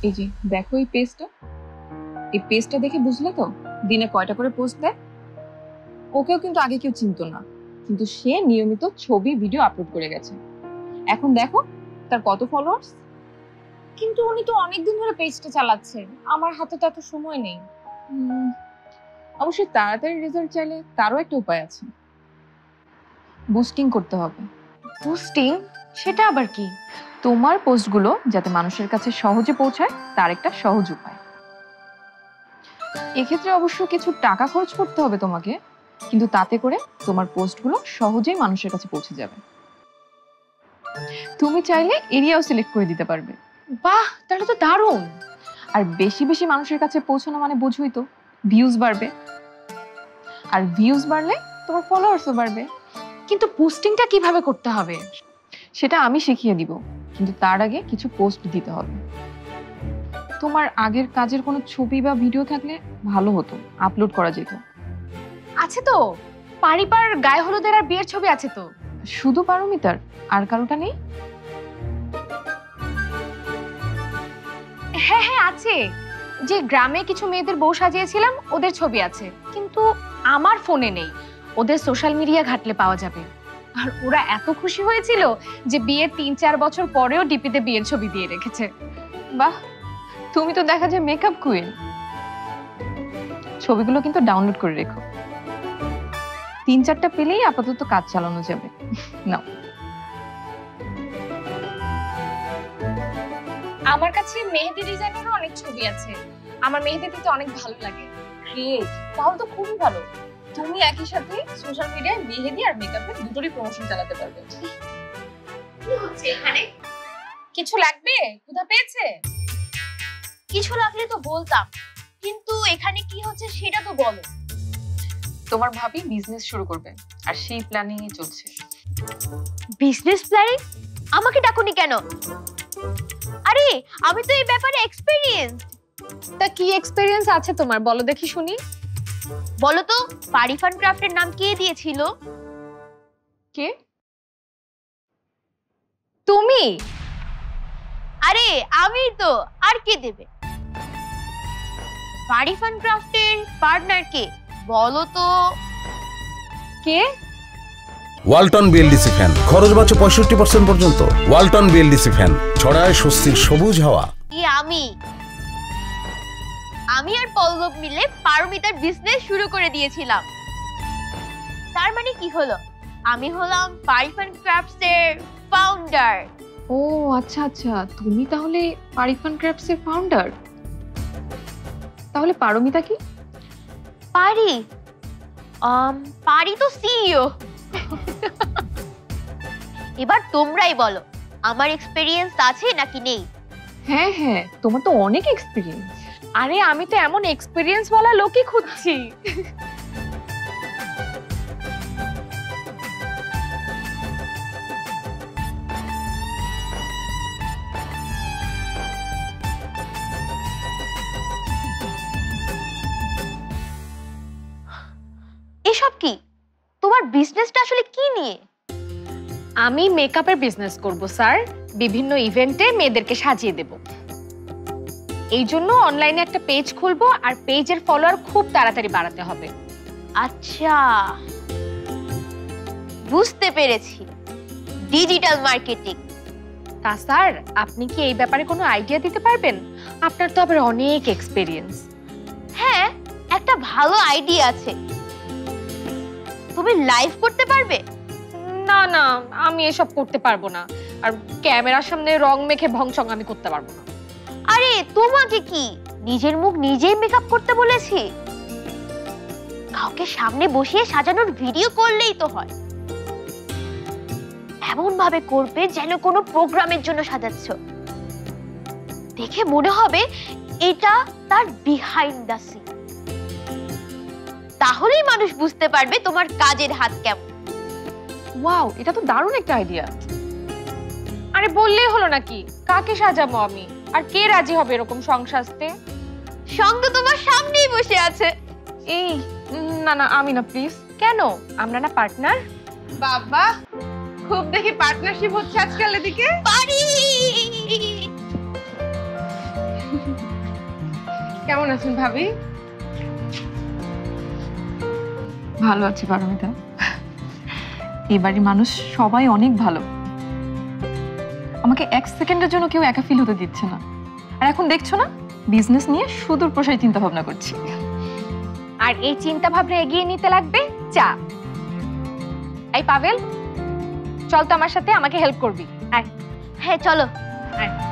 এই যে দেখো এই পেজটা দেখে বুঝলে তো দিনে কয়টা করে পোস্ট দেয়। ওকেও কিন্তু আগে কেউ চিনতো না, কিন্তু সে নিয়মিত ছবি ভিডিও আপলোড করে গেছে। এখন দেখো তার কত ফলোয়ার্স। কিন্তু উনি তো অনেকদিন ধরে পেজটা চালাচ্ছেন, আমার হাতে তো এত সময় নেই। অবশ্যই তাড়াতাড়ি রেজাল্ট চাইলে তারও একটা উপায় আছে, বুস্টিং করতে হবে। বুস্টিং? সেটা আবার কি? তোমার পোস্টগুলো যাতে মানুষের কাছে সহজে পৌঁছায় তার একটা সহজ উপায়। এক্ষেত্রে অবশ্য কিছু টাকা খরচ করতে হবে তোমাকে, কিন্তু তাতে করে তোমার পোস্টগুলো সহজেই মানুষের কাছে পৌঁছে যাবে। তুমি চাইলে এরিয়াও সিলেক্ট করে দিতে পারবে। বাহ, তাহলে তো দারুণ। আর বেশি বেশি মানুষের কাছে পৌঁছানো মানে বুঝুই তো, ভিউজ বাড়বে, আর ভিউজ বাড়লে তোমার ফলোয়ার্সও বাড়বে। কিন্তু পোস্টিংটা কিভাবে করতে হবে? সেটা আমি শিখিয়ে দিব, কিন্তু তার আগে কিছু পোস্ট দিতে হবে। তোমার আগের কাজের কোনো ছবি বা ভিডিও থাকলে ভালো হতো, আপলোড করা যেত। আছে তো, পারিবার গায়ে হলুদের আর বিয়ের ছবি আছে তো। শুধু পারমিতার? আর কারোটা নেই? হ্যাঁ হ্যাঁ আছে, যে গ্রামে কিছু মেয়েদের বউ সাজিয়েছিলাম ওদের ছবি আছে, কিন্তু আমার ফোনে নেই। ওদের সোশ্যাল মিডিয়া ঘাটলে পাওয়া যাবে। আর ওরা এত খুশি হয়েছিল যে বিয়ের ৩-৪ বছর পরেও ডিপিতে বিয়ের ছবি দিয়ে রেখেছে। বাহ, তুমি তো দেখা যায় মেকআপ কুইন। ছবিগুলো কিন্তু ডাউনলোড করে রেখো, ৩-৪টা পেলেই আপাতত কাজ চালানো যাবে। নাও। আমার কাছে মেহেদি ডিজাইনেরও অনেক ছবি আছে, আমার মেহেদি দিতে অনেক ভালো লাগে। গ্রেট, তাহলে তো খুবই ভালো। তুমি একই সাথে সোশ্যাল মিডিয়ায় মেহেদি আর মেকআপের দুটোরই প্রমোশন চালাতে পারবে। কি হচ্ছে এখানে? কিছু লাগবে? ক্ষুধা পেয়েছে? কিছু লাগলে তো বলতাম, কিন্তু এখানে কি হচ্ছে সেটা তো বলো। তোমার ভাবি বিজনেস শুরু করবে, আর সেই প্ল্যানিং এ চলছে। Business planning? আমাকে ডাকুনি কেন? আরে আমি তো এই ব্যাপারে এক্সপেরিয়েন্স। তা কি এক্সপেরিয়েন্স আছে তোমার, বলো দেখি শুনি। বলো তো, পারিফান ক্রাফটের নাম কে দিয়েছিল? কে? তুমি। আরে আমি তো, আর কে দেবে? পারিফান ক্রাফটের পার্টনার কে বলো তো? কে? ওয়ালটন বিএলডিসি ফ্যান, খরচ বাঁচে 65% পর্যন্ত। ওয়ালটন বিএলডিসি ফ্যান ছড়ায় স্বস্তির সবুজ হাওয়া। আমি আর পল্লব মিলে পারমিতার বিজনেস শুরু করে দিয়েছিলাম। তার মানে কি হলো? আমি হলাম পারিফান ক্রাফটস এর ফাউন্ডার। ও আচ্ছা আচ্ছা, তুমি তাহলে পারিফান ক্রাফটস এর ফাউন্ডার। তাহলে পারমিতা কি? পারি তো সিইও। এবার তোমরাই বলো, আমার এক্সপেরিয়েন্স আছে নাকি নেই? হ্যাঁ হ্যাঁ, তোমার তো অনেক এক্সপেরিয়েন্স। আরে আমি তো এমন এক্সপেরিয়েন্স ওয়ালা লোকই খুঁজছি। এসব কি? তোমার বিজনেসটা আসলে কি নিয়ে? আমি মেকআপের বিজনেস করব স্যার, বিভিন্ন ইভেন্টে মেয়েদেরকে সাজিয়ে দেব। এই জন্য অনলাইনে একটা পেজ খুলবো, আর পেজের ফলোয়ার খুব তাড়াতাড়ি বাড়াতে হবে। আচ্ছা, বুঝতে পেরেছি, ডিজিটাল মার্কেটিং। তা স্যার, আপনি কি এই ব্যাপারে কোনো আইডিয়া দিতে পারবেন? আপনার তো আবার অনেক এক্সপেরিয়েন্স। হ্যাঁ, একটা ভালো আইডিয়া আছে। তুমি লাইভ করতে পারবে? না না, আমি এসব করতে পারবো না, আর ক্যামেরার সামনে রং মেখে ভংচং আমি করতে পারবো না। আরে তোমাকে কি নিজের মুখ নিজেই মেকআপ করতে বলেছি? কাউকে সামনে বসিয়ে সাজানোর ভিডিও করলেই তো হয়। এমন ভাবে করবে যেন কোনো প্রোগ্রামের জন্য সাজাচ্ছ, দেখে মনে হবে এটা তার বিহাইন্ড দ্য সিন। তাহলেই মানুষ বুঝতে পারবে তোমার কাজের হাত কেমন। ওয়াও, এটা তো দারুণ একটা আইডিয়া। আরে বললেই হলো নাকি? কাকে সাজাবো আমি, আর কে রাজি হবে এরকম সং সাজতে? সং তো তোমার সামনেই বসে আছে। এই না না, আমি না প্লিজ। কেন? আমরা না পার্টনার? বাবা, খুব দেখি পার্টনারশিপ হচ্ছে আজকাল এদিকে। পারি। কেমন আছেন ভাবি? ভালো আছি পারমিতা। এই বাড়ির মানুষ সবাই অনেক ভালো। আমাকে এক সেকেন্ডের জন্য কেউ একা ফিল হতে দিচ্ছে না। আর এখন দেখছো না, বিজনেস নিয়ে সুদূর প্রসারী চিন্তা ভাবনা করছি। আর এই চিন্তা ভাবনা এগিয়ে নিতে লাগবে চা। এই পাভেল, চল তো আমার সাথে, আমাকে হেল্প করবি। আয়। হ্যাঁ চলো। আয়।